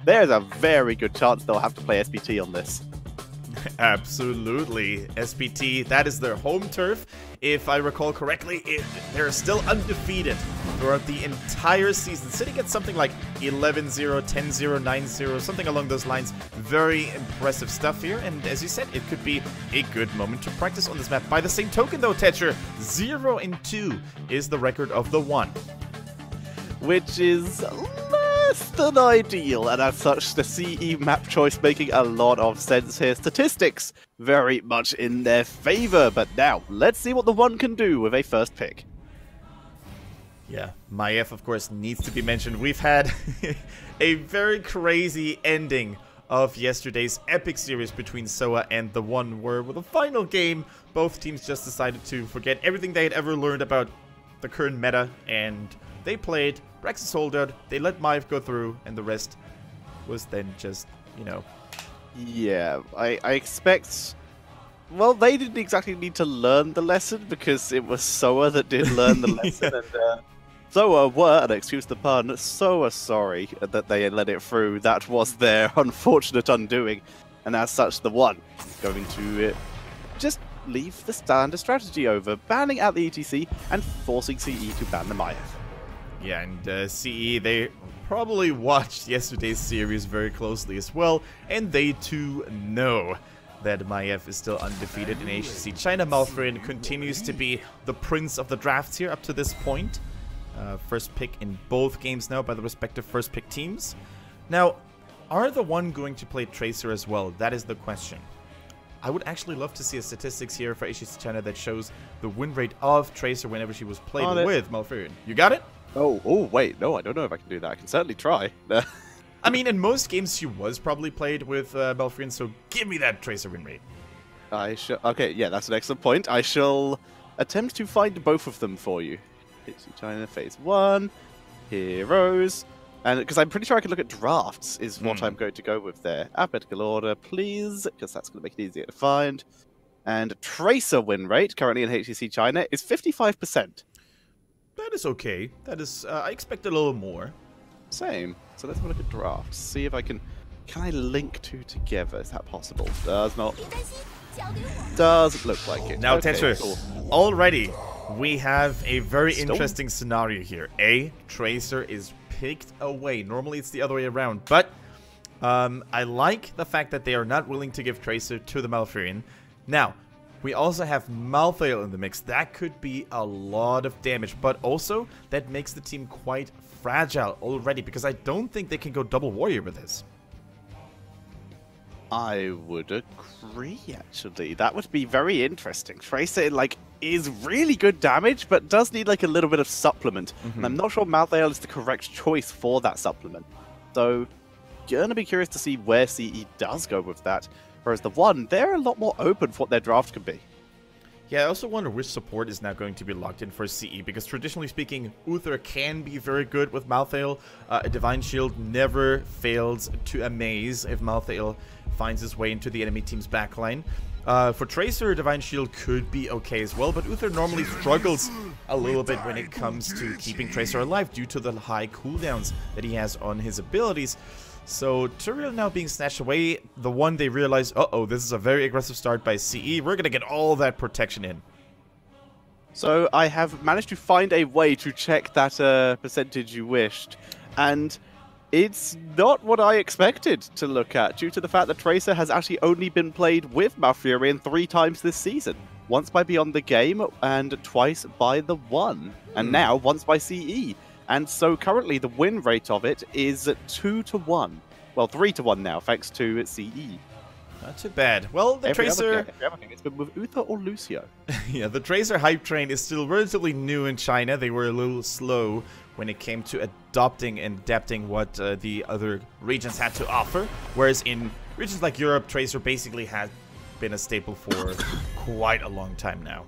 there's a very good chance they'll have to play SPT on this. Absolutely. SPT, that is their home turf. If I recall correctly, they're still undefeated throughout the entire season, sitting at something like 11-0, 10-0, 9-0, something along those lines. Very impressive stuff here, and as you said, it could be a good moment to practice on this map. By the same token though, Tetcher, 0-2 is the record of TheOne. Which is less than ideal, and as such, the CE map choice making a lot of sense here. Statistics very much in their favor, but now, let's see what TheOne can do with a first pick. Yeah, Maiev, of course, needs to be mentioned. We've had a very crazy ending of yesterday's epic series between Soa and TheOne, where with the final game, both teams just decided to forget everything they had ever learned about the current meta, and they played, Braxis hold out, they let Maiev go through, and the rest was then just, you know. Yeah, I expect... Well, they didn't exactly need to learn the lesson, because it was Soa that did learn the lesson, Yeah. and Soa were, and excuse the pun, Soa sorry that they let it through. That was their unfortunate undoing, and as such, TheOne going to just leave the standard strategy over, banning out the ETC and forcing CE to ban the Maiev. Yeah, and CE, they probably watched yesterday's series very closely as well, and they too know that Maiev is still undefeated in HGC China. Malfurion continues to be the prince of the drafts here up to this point. First pick in both games now by the respective first pick teams. Now, are TheOne going to play Tracer as well? That is the question. I would actually love to see a statistics here for HGC China that shows the win rate of Tracer whenever she was played with Malfurion. You got it? Oh, wait, no, I don't know if I can do that. I can certainly try. I mean, in most games she was probably played with Malfurion, so give me that Tracer win rate. Okay, yeah, that's an excellent point. I shall attempt to find both of them for you. HGC China Phase 1, Heroes, and because I'm pretty sure I can look at drafts is what I'm going to go with there. Alphabetical order, please, because that's going to make it easier to find. And Tracer win rate, currently in HGC China, is 55%. That is okay. That is, I expected a little more. Same. So let's have a look at drafts. See if I can I link two together? Is that possible? Does not. Doesn't look like it. Now, okay, Tetris, cool. already we have a very interesting scenario here. Tracer is picked away. Normally it's the other way around, but I like the fact that they are not willing to give Tracer to the Malfurion. Now, we also have Malthael in the mix. That could be a lot of damage, but also that makes the team quite fragile already, because I don't think they can go double warrior with this. I would agree, actually. That would be very interesting. Tracer, is really good damage, but does need, a little bit of supplement. And I'm not sure Malthael is the correct choice for that supplement. So, gonna be curious to see where CE does go with that. Whereas TheOne, they're a lot more open for what their draft could be. Yeah, I also wonder which support is now going to be locked in for CE, because traditionally speaking, Uther can be very good with Malthael. A Divine Shield never fails to amaze if Malthael finds his way into the enemy team's backline. For Tracer, Divine Shield could be okay as well, but Uther normally struggles a little bit when it comes to keeping Tracer alive due to the high cooldowns that he has on his abilities. So, Tyrael now being snatched away, TheOne, they realize, uh-oh, this is a very aggressive start by CE. We're going to get all that protection in. So, I have managed to find a way to check that percentage you wished. And it's not what I expected to look at, due to the fact that Tracer has actually only been played with Malfurion 3 times this season. Once by Beyond the Game, and twice by TheOne. And now, once by CE. And so currently the win rate of it is 2-1. Well, 3-1 now, thanks to CE. Not too bad. Well, the Tracer... It's been with Uther or Lucio. Yeah, the Tracer hype train is still relatively new in China. They were a little slow when it came to adopting and adapting what the other regions had to offer. Whereas in regions like Europe, Tracer basically has been a staple for quite a long time now.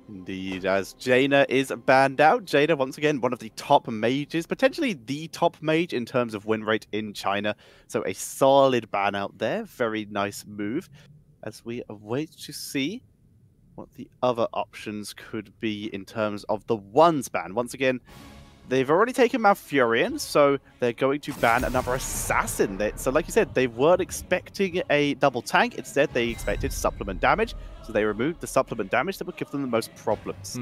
Indeed, as Jaina is banned out. Jaina, once again, one of the top mages, potentially the top mage in terms of win rate in China. So a solid ban out there. Very nice move. As we await to see what the other options could be in terms of TheOne's ban. Once again, They've already taken Malfurion, so they're going to ban another assassin. So like you said, they weren't expecting a double tank. Instead, they expected supplement damage. So they removed the supplement damage that would give them the most problems.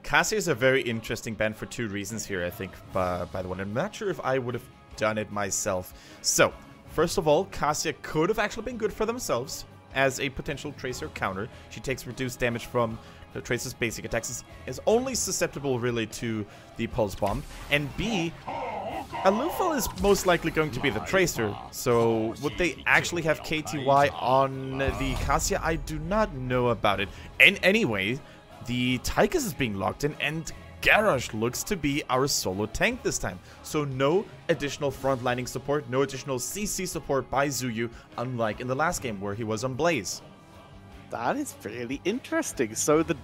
Cassia is a very interesting ban for two reasons here, I think, by the one. I'm not sure if I would have done it myself. So, first of all, Cassia could have actually been good for themselves as a potential Tracer counter. She takes reduced damage from the Tracer's basic attacks, is only susceptible really to the Pulse Bomb. And B, Alufal is most likely going to be the Tracer, so would they actually have KTY on the Cassia? I do not know about it. And anyway, the Tychus is being locked in, and Garrosh looks to be our solo tank this time. So no additional frontlining support, no additional CC support by Zuyu, unlike in the last game where he was on Blaze. That is really interesting. So the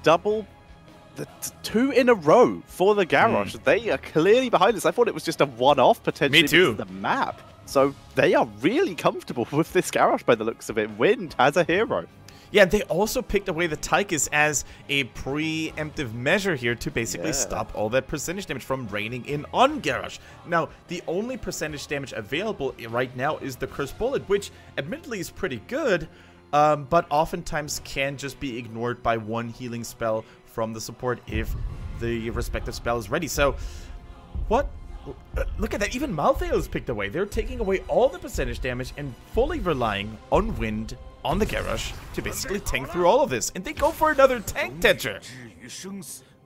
two in a row for the Garrosh, they are clearly behind us. I thought it was just a one-off potentially. Me too. The map. So they are really comfortable with this Garrosh by the looks of it. Wind as a hero. Yeah, they also picked away the Tychus as a preemptive measure here to basically stop all that percentage damage from raining in on Garrosh. Now, the only percentage damage available right now is the Cursed Bullet, which admittedly is pretty good, but oftentimes can just be ignored by one healing spell from the support if the respective spell is ready. So, what? Look at that, even Malthael is picked away. They're taking away all the percentage damage and fully relying on Wind on the Garrosh to basically tank through all of this. And they go for another tank tetcher.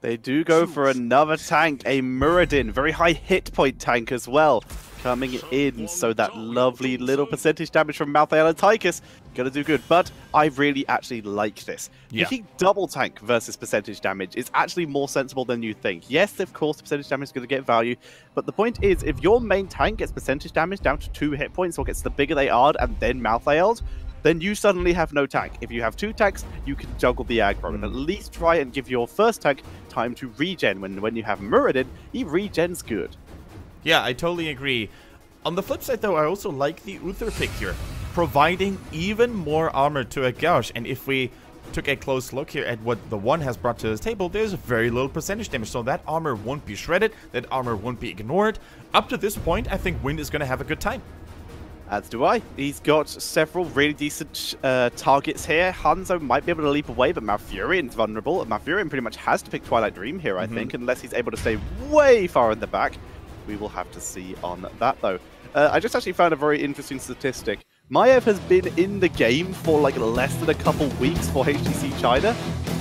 They do go for another tank, a Muradin, very high hit point tank as well, coming in. So that lovely little percentage damage from Malthael and Tychus gonna do good. But I really actually like this. Picking double tank versus percentage damage is actually more sensible than you think. Yes, of course, the percentage damage is going to get value, but the point is, if your main tank gets percentage damage down to 2 hit points, or gets the bigger they are and then Malthael's, then you suddenly have no tank. If you have 2 tanks, you can juggle the aggro and at least try and give your first tank time to regen. When you have Muradin, he regens good. Yeah, I totally agree. On the flip side though, I also like the Uther pick here, providing even more armor to a Garrosh. And if we took a close look here at what TheOne has brought to the table, there's very little percentage damage, so that armor won't be shredded, that armor won't be ignored. Up to this point, I think Wind is going to have a good time. As do I. He's got several really decent targets here. Hanzo might be able to leap away, but Malfurion's vulnerable. Malfurion pretty much has to pick Twilight Dream here, I think, unless he's able to stay way far in the back. We will have to see on that, though. I just actually found a very interesting statistic. Maiev has been in the game for like less than a couple weeks for HGC China,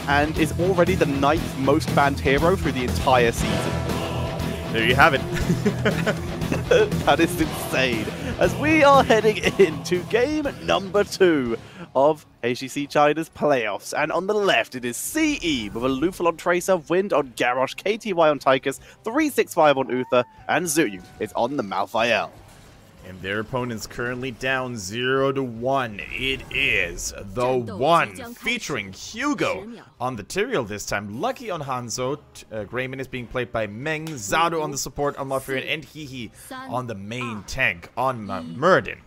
and is already the 9th most banned hero through the entire season. There you have it. That is insane. As we are heading into game number 2 of HGC China's playoffs. And on the left, it is CE with Alufal on Tracer, Wind on Garrosh, KTY on Tychus, 365 on Uther, and Zuyu is on the Malthael. And their opponent's currently down 0-1. It is TheOne featuring Hugo on the Tyrael this time. Lucky on Hanzo. Greymane is being played by Meng. Zado on the support on Malfurion. And Hihi on the main tank on Muradin.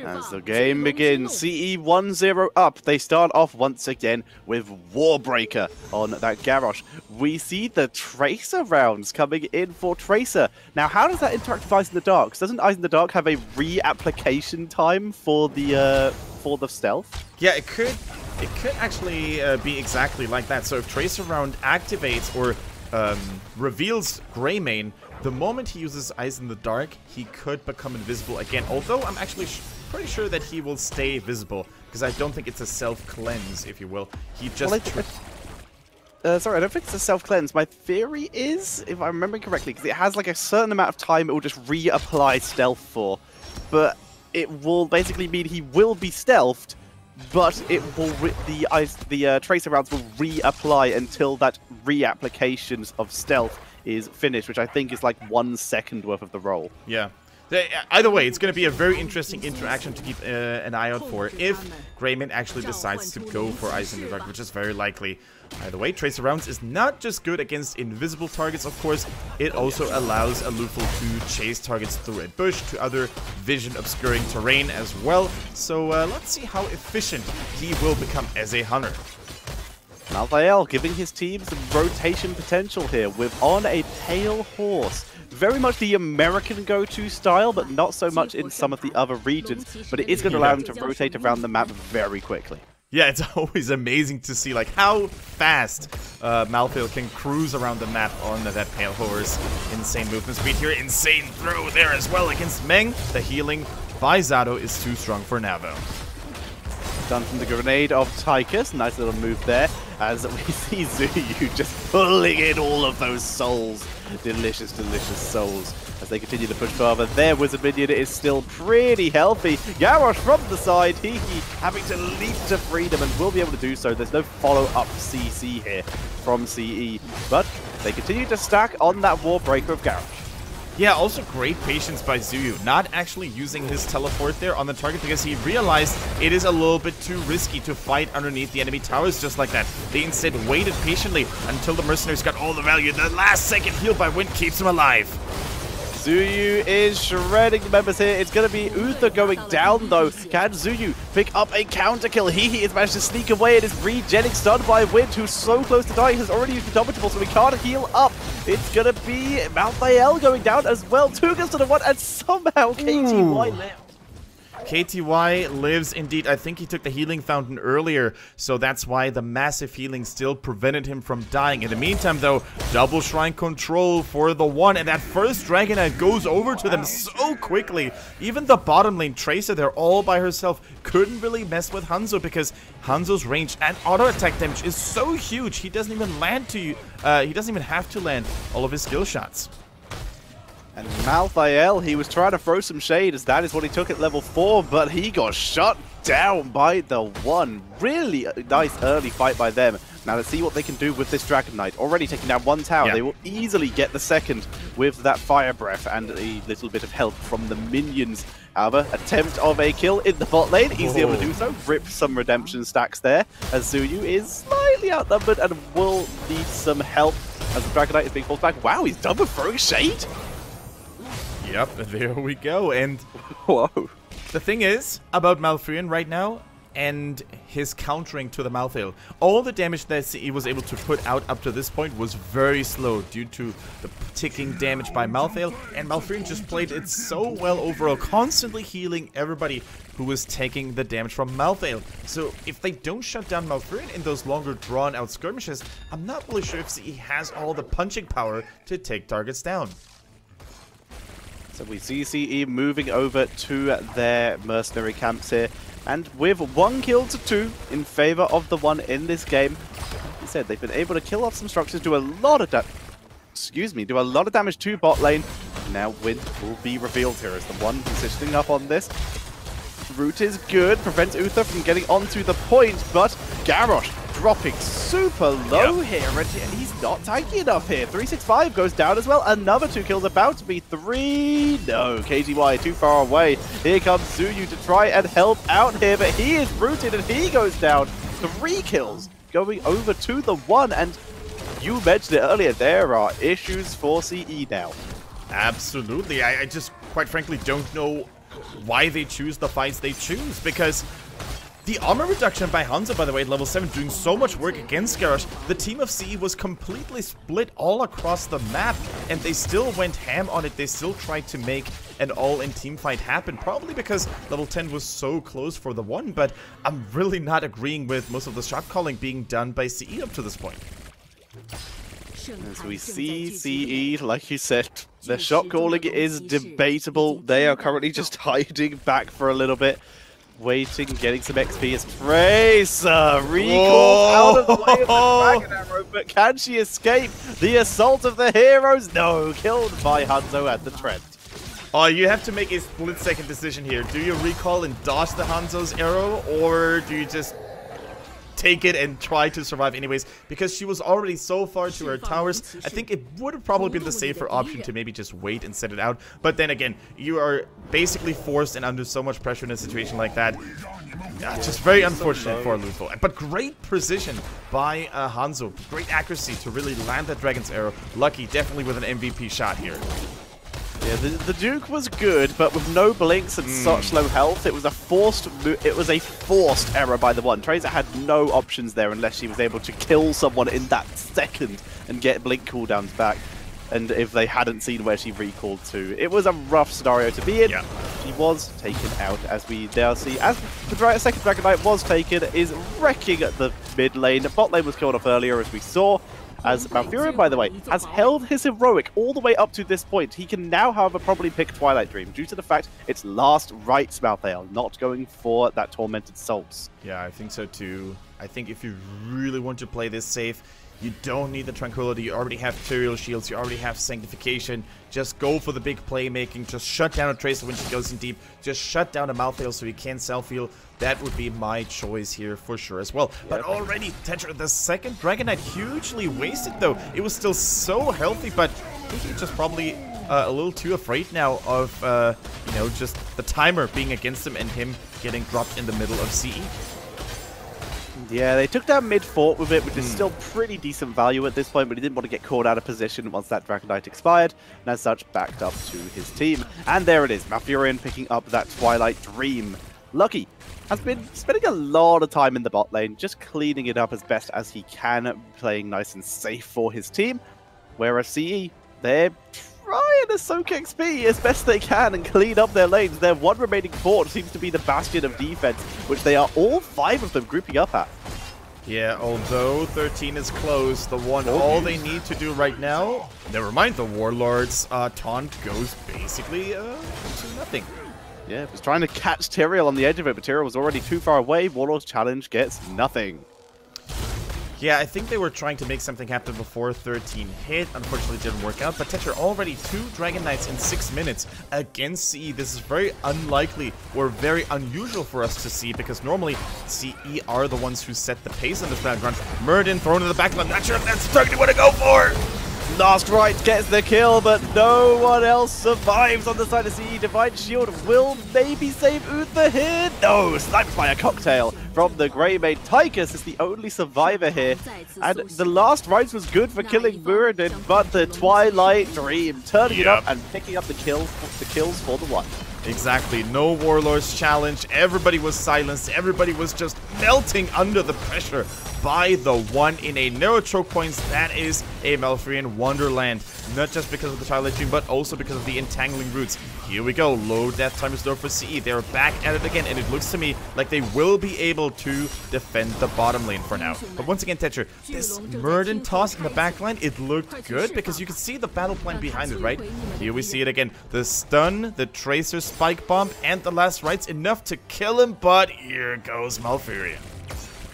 As the game begins, CE 1-0 up. They start off once again with Warbreaker on that Garrosh. We see the Tracer rounds coming in for Tracer. Now, how does that interact with Eyes in the Dark? Doesn't Eyes in the Dark have a reapplication time for the stealth? Yeah, it could actually be exactly like that. So if Tracer round activates or reveals Greymane, the moment he uses Eyes in the Dark, he could become invisible again. Although I'm actually pretty sure that he will stay visible, because I don't think it's a self-cleanse, if you will. He just... sorry, I don't think it's a self-cleanse. My theory is, if I remember correctly, because it has like a certain amount of time it will just reapply stealth for. But it will basically mean he will be stealthed, but it will the Tracer rounds will reapply until that reapplications of stealth is finished, which I think is like 1 second worth of the roll. Yeah. Either way, it's going to be a very interesting interaction to keep an eye out for if Greymane actually decides to go for Eyes in the Dark, which is very likely. Either way, Tracer Rounds is not just good against invisible targets, of course, it also allows Alufal to chase targets through a bush to other vision-obscuring terrain as well. So let's see how efficient he will become as a hunter. Malthael giving his team some rotation potential here with on a Pale Horse. Very much the American go-to style, but not so much in some of the other regions. But it is going to allow him to rotate around the map very quickly. Yeah, it's always amazing to see like how fast Malthael can cruise around the map on that Pale Horse. Insane movement speed here, insane throw there as well against Meng. The healing by Zato is too strong for Navo. Done from the grenade of Tychus. Nice little move there as we see Zuyu just pulling in all of those souls. Delicious, delicious souls as they continue to push further. Their wizard minion is still pretty healthy. Garrosh from the side, Hiki having to leap to freedom and will be able to do so. There's no follow-up CC here from CE, but they continue to stack on that wall breaker of Garrosh. Yeah, also great patience by Zuyu, not actually using his teleport there on the target because he realized it is a little bit too risky to fight underneath the enemy towers just like that. They instead waited patiently until the mercenaries got all the value. The last second heal by Wind keeps him alive. Zuyu is shredding the members here. It's going to be Uther going down, though. Can Zuyu pick up a counter kill? He has managed to sneak away and is regenning, stunned by Wind, who's so close to dying. Has already used the double, so he can't heal up. It's going to be Malthael going down as well. 2 kills to the 1, and somehow KTY lives. KTY lives indeed. I think he took the healing fountain earlier, so that's why the massive healing still prevented him from dying. In the meantime, though, double shrine control for the one, and that first Dragon Knight goes over to them so quickly. Even the bottom lane Tracer there all by herself couldn't really mess with Hanzo because Hanzo's range and auto attack damage is so huge. He doesn't even land to he doesn't even have to land all of his skill shots. And Malthael, he was trying to throw some shade as that is what he took at level 4, but he got shut down by the one. Really nice early fight by them. Now let's see what they can do with this Dragon Knight. Already taking down 1 tower. Yeah. They will easily get the second with that Fire Breath and a little bit of help from the minions. However, attempt of a kill in the bot lane. Easily able to do so. Rip some redemption stacks there as Zuyu is slightly outnumbered and will need some help as the Dragon Knight is being forced back. Wow, he's done with throwing shade. Yep, there we go, and whoa. The thing is about Malfurion right now and his countering to the Malthael. All the damage that he was able to put out up to this point was very slow due to the ticking damage by Malthael, and Malfurion just played it so well overall, constantly healing everybody who was taking the damage from Malthael. So if they don't shut down Malfurion in those longer drawn out skirmishes, I'm not really sure if he has all the punching power to take targets down. So we see CE moving over to their mercenary camps here, and with 1 kill to 2 in favor of the one in this game. Like I said, they've been able to kill off some structures, do a lot of damage to bot lane. Now Wind will be revealed here as the one positioning up on this. Root is good, prevents Uther from getting onto the point, but Garrosh dropping super low here, and he's not tanky enough here. 365 goes down as well. Another 2 kills, about to be 3. No, KTY too far away. Here comes Zuyu to try and help out here, but he is rooted and he goes down. 3 kills going over to the 1, and you mentioned it earlier, there are issues for CE now. Absolutely. I just quite frankly don't know why they choose the fights they choose, because the armor reduction by Hanzo, by the way, at level 7, doing so much work against Garrosh. The team of CE was completely split all across the map, and they still went ham on it. They still tried to make an all-in team fight happen, probably because level 10 was so close for the one, but I'm really not agreeing with most of the shot calling being done by CE up to this point. As we see CE, like you said, the shot calling is debatable. They are currently just hiding back for a little bit, waiting, getting some XP as Tracer recalls out of the way of the Dragon Arrow, but can she escape the assault of the heroes? No, killed by Hanzo at the Trent. Oh, you have to make a split-second decision here. Do you recall and dodge the Hanzo's arrow, or do you just take it and try to survive anyways? Because she was already so far to her towers, I think it would have probably been the safer option to maybe just wait and set it out. But then again, you are basically forced and under so much pressure in a situation like that. Just very unfortunate for Lutho. But great precision by Hanzo. Great accuracy to really land that Dragon's Arrow. Lucky, definitely with an MVP shot here. Yeah, the Duke was good, but with no blinks and such low health, it was a forced error by the one. Tracer had no options there unless she was able to kill someone in that second and get blink cooldowns back. And if they hadn't seen where she recalled to, it was a rough scenario to be in. Yeah. She was taken out, as we now see. As the second Dragon Knight was taken, is wrecking the mid lane. Bot lane was killed off earlier, as we saw. As Malfurion, by the way, has held his heroic all the way up to this point. He can now, however, probably pick Twilight Dream due to the fact it's last rights Malthael, not going for that Tormented Souls. Yeah, I think so too. I think if you really want to play this safe, you don't need the Tranquility. You already have Tyrael Shields. You already have Sanctification. Just go for the big playmaking. Just shut down a Tracer when she goes in deep. Just shut down a Malthael so he can't self-heal. That would be my choice here for sure as well. But already, Tetra, the second Dragon Knight hugely wasted though. It was still so healthy, but I think he's just probably a little too afraid now of, you know, just the timer being against him and him getting dropped in the middle of CE. Yeah, they took down mid-fort with it, which is still pretty decent value at this point, but he didn't want to get caught out of position once that Dragon Knight expired, and as such, backed up to his team. And there it is, Malfurion picking up that Twilight Dream. Lucky has been spending a lot of time in the bot lane, just cleaning it up as best as he can, playing nice and safe for his team, whereas CE, they're trying to soak XP as best they can and clean up their lanes. Their one remaining fort seems to be the bastion of defense, which they are all 5 of them grouping up at. Yeah, although 13 is close, the one all they need to do right now, never mind the Warlord's taunt goes basically to nothing. Yeah, was trying to catch Tyrael on the edge of it, but Tyrael was already too far away. Warlord's challenge gets nothing. Yeah, I think they were trying to make something happen before 13 hit. Unfortunately, it didn't work out. But Tetra, already 2 Dragon Knights in 6 minutes against CE. This is very unlikely or very unusual for us to see, because normally CE are the ones who set the pace on this background. Muradin thrown to the back line. Not sure if that's the target you want to go for. Last Right gets the kill, but no one else survives on the side of CE. Divine Shield will maybe save Uther here. No, sniped by a cocktail from the Greymane. Tychus is the only survivor here, and the last Rights was good for killing Muradin, but the Twilight Dream turning it up and picking up the kills for the one. Exactly, no Warlord's challenge. Everybody was silenced. Everybody was just melting under the pressure by the one in a narrow choke points. That is a Malfurion wonderland. Not just because of the Twilight Dream, but also because of the entangling roots. Here we go. Low death time is low for CE. They're back at it again, and it looks to me like they will be able to defend the bottom lane for now. But once again, Tetra, this Muradin toss in the back line, it looked good because you can see the battle plan behind it, right? Here we see it again. The stun, the Tracer spike bomb, and the last Rights enough to kill him, but here goes Malfurion.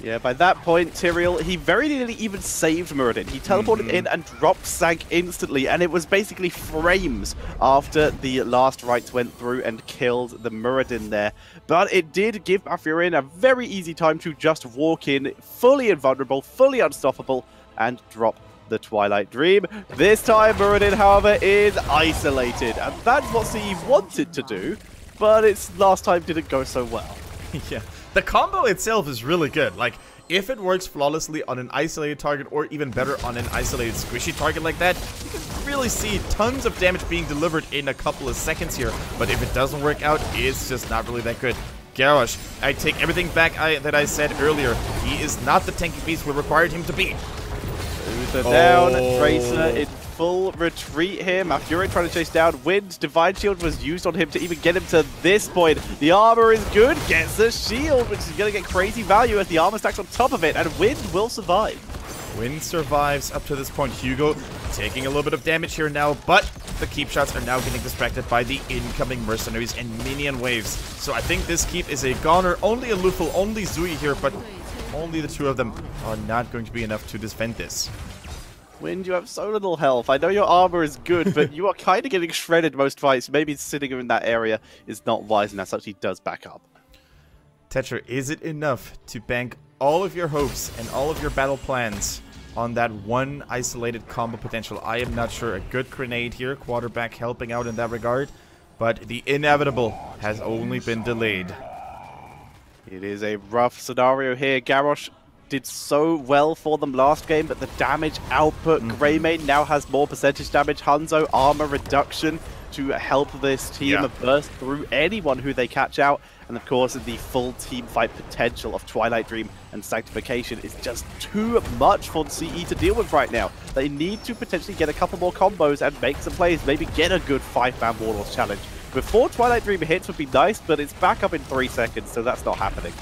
Yeah, by that point, Tyrael, he very nearly even saved Muradin. He teleported in and dropped Sank instantly, and it was basically frames after the last Rights went through and killed the Muradin there. But it did give Malfurion a very easy time to just walk in, fully invulnerable, fully unstoppable, and drop the Twilight Dream. This time, Muradin, however, is isolated, and that's what CE wanted to do, but its last time didn't go so well. Yeah. The combo itself is really good. Like, if it works flawlessly on an isolated target, or even better on an isolated squishy target like that, you can really see tons of damage being delivered in a couple of seconds here. But if it doesn't work out, it's just not really that good. Garrosh, I take everything back that I said earlier. He is not the tanky beast we required him to be. Uther down, Tracer in full retreat here. Malfurion trying to chase down Wind. Divine Shield was used on him to even get him to this point. The armor is good, gets the shield, which is going to get crazy value as the armor stacks on top of it, and Wind will survive. Wind survives up to this point. Hugo taking a little bit of damage here now, but the keep shots are now getting distracted by the incoming mercenaries and minion waves. So I think this keep is a goner. Only a Lufel, only Zui here, but only the 2 of them are not going to be enough to defend this. Wind, you have so little health. I know your armor is good, but you are kind of getting shredded most fights. Maybe sitting in that area is not wise, and as such, he does back up. Tetra, is it enough to bank all of your hopes and all of your battle plans on that one isolated combo potential? I am not sure. A good grenade here, quarterback helping out in that regard, but the inevitable has only been delayed. It is a rough scenario here. Garrosh did so well for them last game, but the damage output, Greymane now has more percentage damage. Hanzo, armor reduction. to help this team burst through anyone who they catch out. And of course, the full team fight potential of Twilight Dream and Sanctification is just too much for CE to deal with right now. They need to potentially get a couple more combos and make some plays, maybe get a good 5-man Warlords challenge. Before Twilight Dream hits would be nice, but it's back up in 3 seconds, so that's not happening.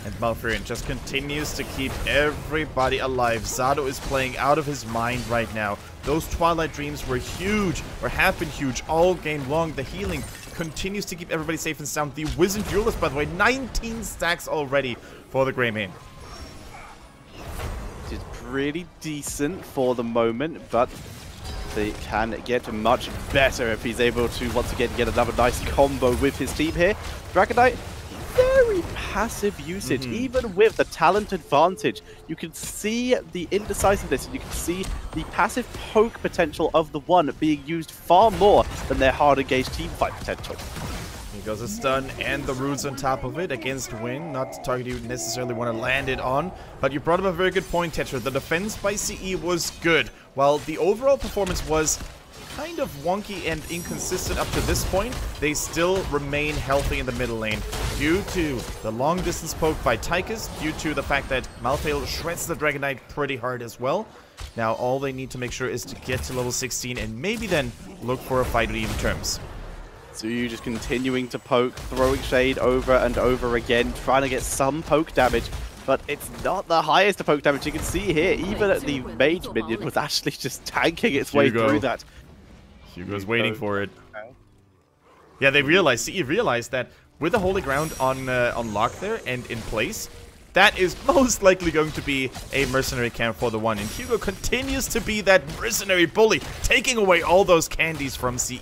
And Malfurion just continues to keep everybody alive. Zado is playing out of his mind right now. Those Twilight Dreams were huge, or have been huge all game long. The healing continues to keep everybody safe and sound. The Wizened Duelist, by the way, 19 stacks already for the Greymane. Which is pretty decent for the moment, but they can get much better if he's able to once again get another nice combo with his team here. Dragon Knight, very passive usage, even with the talent advantage. You can see the indecisiveness, and you can see the passive poke potential of the One being used far more than their hard engaged team fight potential. He goes a stun and the roots on top of it against Win. Not the target you necessarily want to land it on. But you brought up a very good point, Tetra. The defense by CE was good, while the overall performance was kind of wonky and inconsistent up to this point. They still remain healthy in the middle lane due to the long distance poke by Tychus, due to the fact that Malthael shreds the Dragon Knight pretty hard as well. Now all they need to make sure is to get to level 16 and maybe then look for a fight at even terms. So you just continuing to poke, throwing shade over and over again, trying to get some poke damage, but it's not the highest poke damage. You can see here, even the mage minion was actually just tanking its way through that. Hugo's waiting for it. Yeah, they realized, CE realized that with the Holy Ground on lock there and in place, that is most likely going to be a mercenary camp for the One. And Hugo continues to be that mercenary bully, taking away all those candies from CE.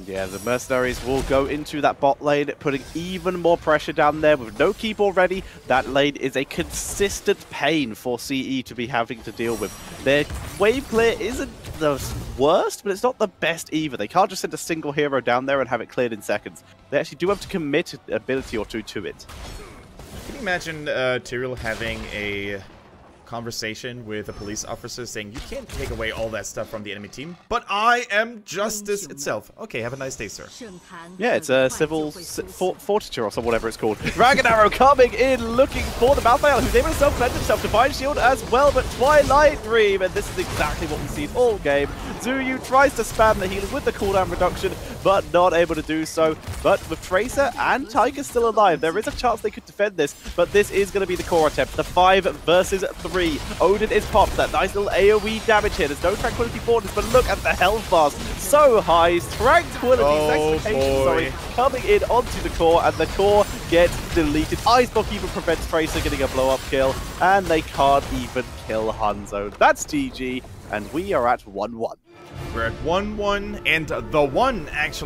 Yeah, the mercenaries will go into that bot lane, putting even more pressure down there with no keep already. That lane is a consistent pain for CE to be having to deal with. Their wave clear isn't the worst, but it's not the best either. They can't just send a single hero down there and have it cleared in seconds. They actually do have to commit an ability or two to it. Can you imagine Tyrael having a conversation with a police officer saying, you can't take away all that stuff from the enemy team, but I am justice itself. Okay, have a nice day, sir. Yeah, it's a civil fortitude or some whatever it's called. Dragon Arrow coming in, looking for the Malthael, who's able to self-defend himself, Divine Shield as well, but Twilight Dream, and this is exactly what we've seen all game. Zuyu tries to spam the healing with the cooldown reduction, but not able to do so. But with Tracer and Tychus still alive, there is a chance they could defend this, but this is going to be the core attempt. The 5 versus 3. Odin is popped. That nice little AoE damage here. There's no Tranquility Borders, but look at the health bars. So high. Tranquility, coming in onto the core, and the core gets deleted. Iceblock even prevents Tracer getting a blow-up kill, and they can't even kill Hanzo. That's GG, and we are at 1-1. We're at 1-1, and the One actually